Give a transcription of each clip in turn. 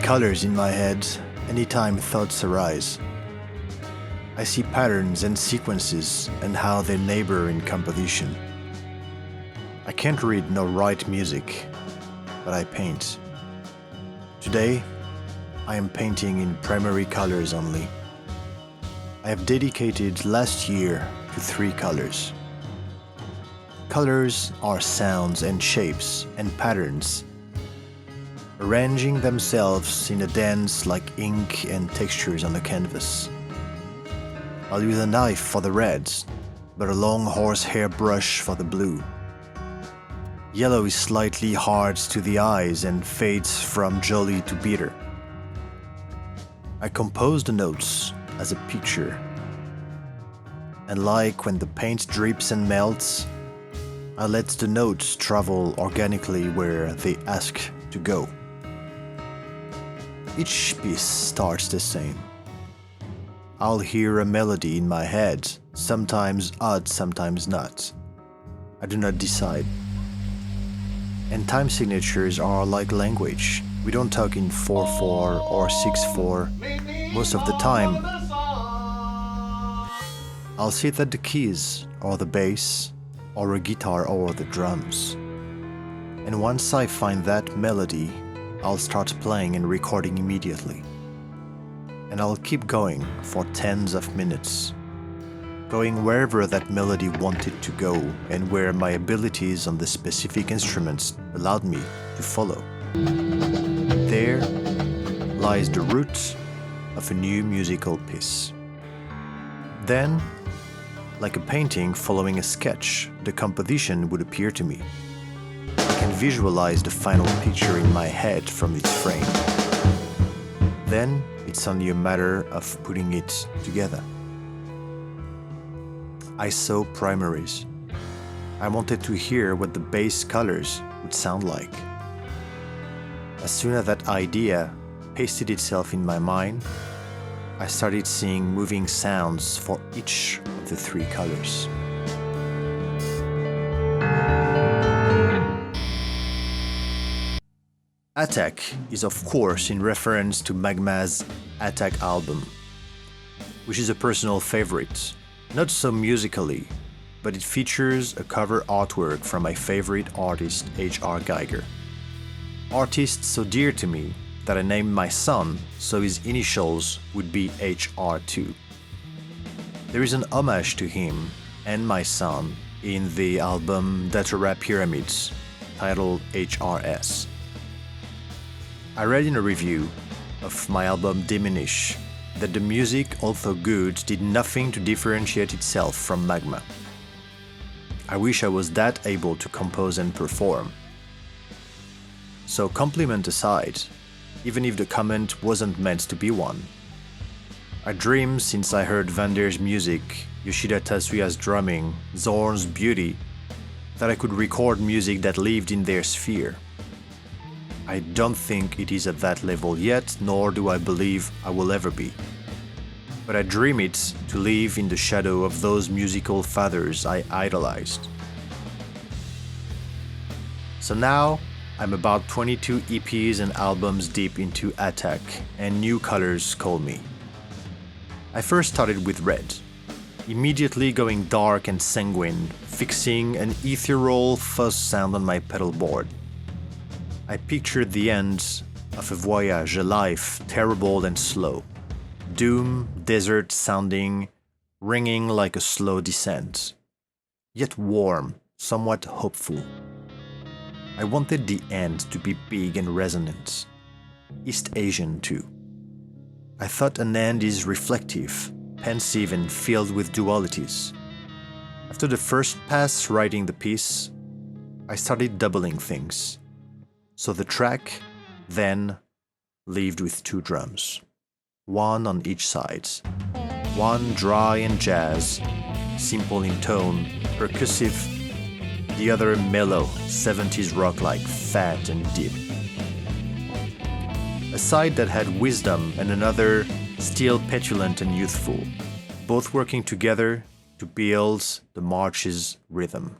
colors in my head anytime thoughts arise. I see patterns and sequences and how they neighbor in composition. I can't read nor write music, but I paint. Today, I am painting in primary colors only. I have dedicated last year to 3 colors. Colors are sounds and shapes and patterns, arranging themselves in a dance like ink and textures on a canvas. I'll use a knife for the reds, but a long horsehair brush for the blue. Yellow is slightly hard to the eyes and fades from jolly to bitter. I compose the notes as a picture, and like when the paint drips and melts, I let the notes travel organically where they ask to go. Each piece starts the same. I'll hear a melody in my head, sometimes odd, sometimes not. I do not decide. And time signatures are like language. We don't talk in 4/4 or 6/4 most of the time. I'll sit at the keys, or the bass, or a guitar, or the drums. And once I find that melody, I'll start playing and recording immediately. And I'll keep going for tens of minutes, going wherever that melody wanted to go and where my abilities on the specific instruments allowed me to follow. There lies the root of a new musical piece. Then, like a painting following a sketch, the composition would appear to me. I can visualize the final picture in my head from its frame. Then, it's only a matter of putting it together. I saw primaries. I wanted to hear what the base colors would sound like. As soon as that idea pasted itself in my mind, I started seeing moving sounds for each of the 3 colors. ATHAK is of course in reference to Magma's ATHAK album, which is a personal favorite, not so musically, but it features a cover artwork from my favorite artist H.R. Giger. Artist so dear to me that I named my son so his initials would be HR2. There is an homage to him and my son in the album Datura Pyramids, titled HRS. I read in a review of my album Diminish that the music, although good, did nothing to differentiate itself from Magma. I wish I was that able to compose and perform. So compliment aside, even if the comment wasn't meant to be one, I dreamed since I heard Vander's music, Yoshida Tatsuya's drumming, Zorn's beauty, that I could record music that lived in their sphere. I don't think it is at that level yet, nor do I believe I will ever be. But I dream it to live in the shadow of those musical fathers I idolized. So now, I'm about 22 EPs and albums deep into ATHAK, and new colors call me. I first started with red, immediately going dark and sanguine, fixing an ethereal fuzz sound on my pedal board. I pictured the end of a voyage, a life terrible and slow, doom, desert sounding, ringing like a slow descent, yet warm, somewhat hopeful. I wanted the end to be big and resonant, East Asian too. I thought an end is reflective, pensive and filled with dualities. After the first pass writing the piece, I started doubling things. So the track then lived with 2 drums, one on each side, one dry and jazz, simple in tone, percussive, the other mellow, 70s rock like fat and deep. A side that had wisdom and another still petulant and youthful, both working together to build the march's rhythm.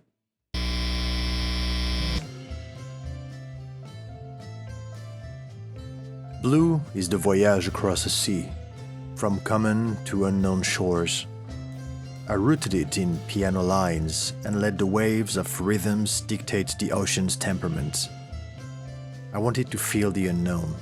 Blue is the voyage across the sea, from common to unknown shores. I rooted it in piano lines and let the waves of rhythms dictate the ocean's temperament. I wanted to feel the unknown,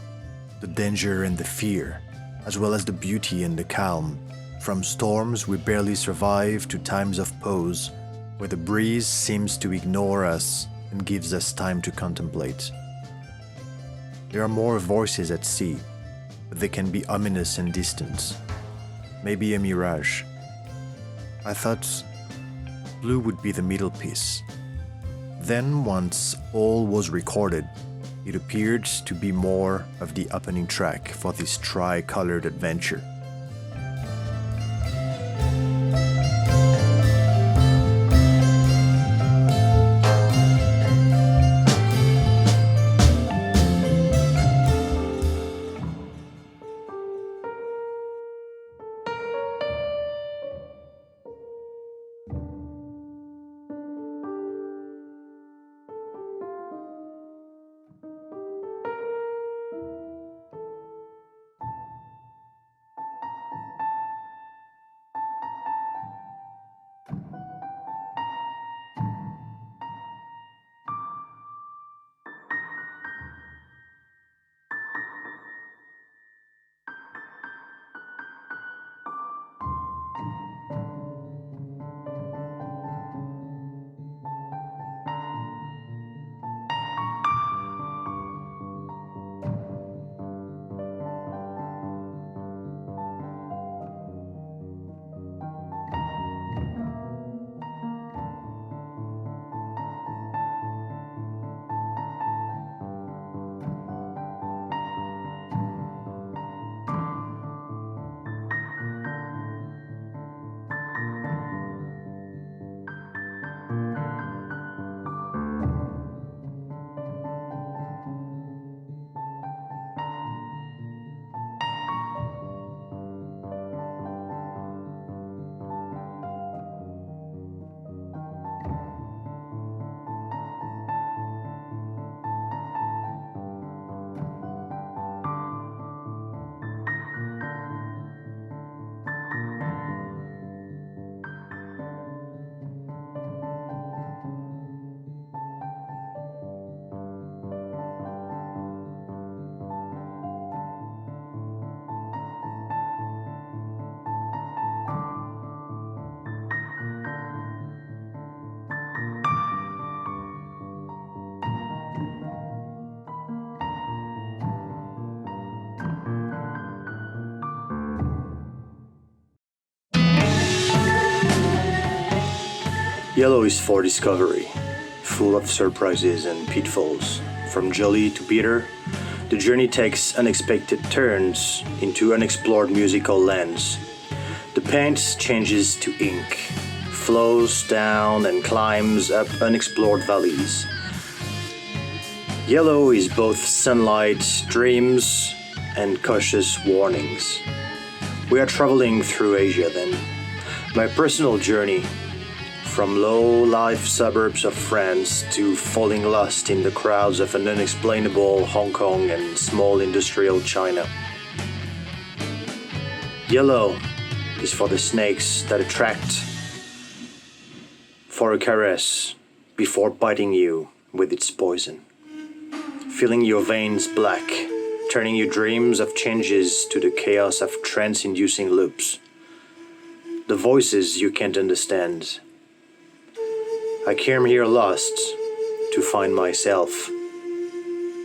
the danger and the fear, as well as the beauty and the calm, from storms we barely survive to times of pause, where the breeze seems to ignore us and gives us time to contemplate. There are more voices at sea, but they can be ominous and distant. Maybe a mirage. I thought blue would be the middle piece. Then, once all was recorded, it appeared to be more of the opening track for this tri-colored adventure. Yellow is for discovery, full of surprises and pitfalls. From jolly to bitter, the journey takes unexpected turns into unexplored musical lands. The paint changes to ink, flows down and climbs up unexplored valleys. Yellow is both sunlight, dreams, and cautious warnings. We are traveling through Asia then. My personal journey, from low-life suburbs of France to falling lost in the crowds of an unexplainable Hong Kong and small industrial China. Yellow is for the snakes that attract, for a caress before biting you with its poison, filling your veins black, turning your dreams of changes to the chaos of trance-inducing loops. The voices you can't understand. I came here lost to find myself.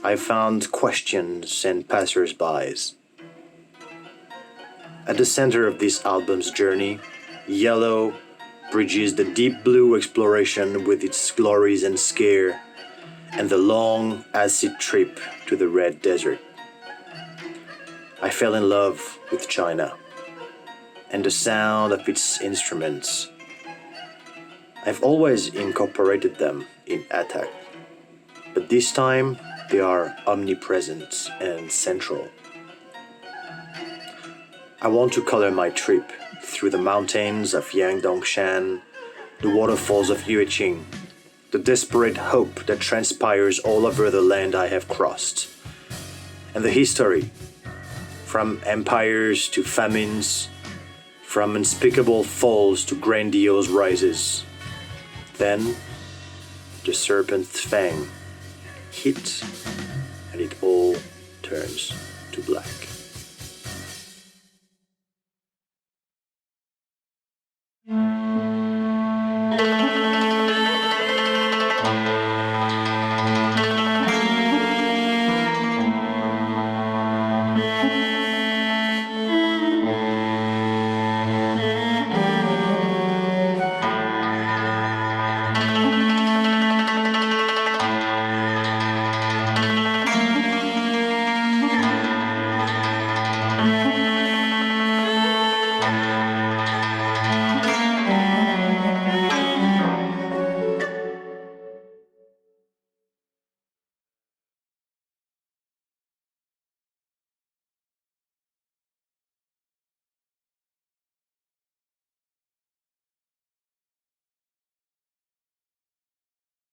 I found questions and passers-bys. At the center of this album's journey, Yellow bridges the deep blue exploration with its glories and scare, and the long acid trip to the red desert. I fell in love with China and the sound of its instruments. I've always incorporated them in ATHAK, but this time they are omnipresent and central. I want to color my trip through the mountains of Yangqin, the waterfalls of Yangqin, the desperate hope that transpires all over the land I have crossed, And the history, from empires to famines, from unspeakable falls to grandiose rises. Then the serpent's fang hits, and it all turns to black.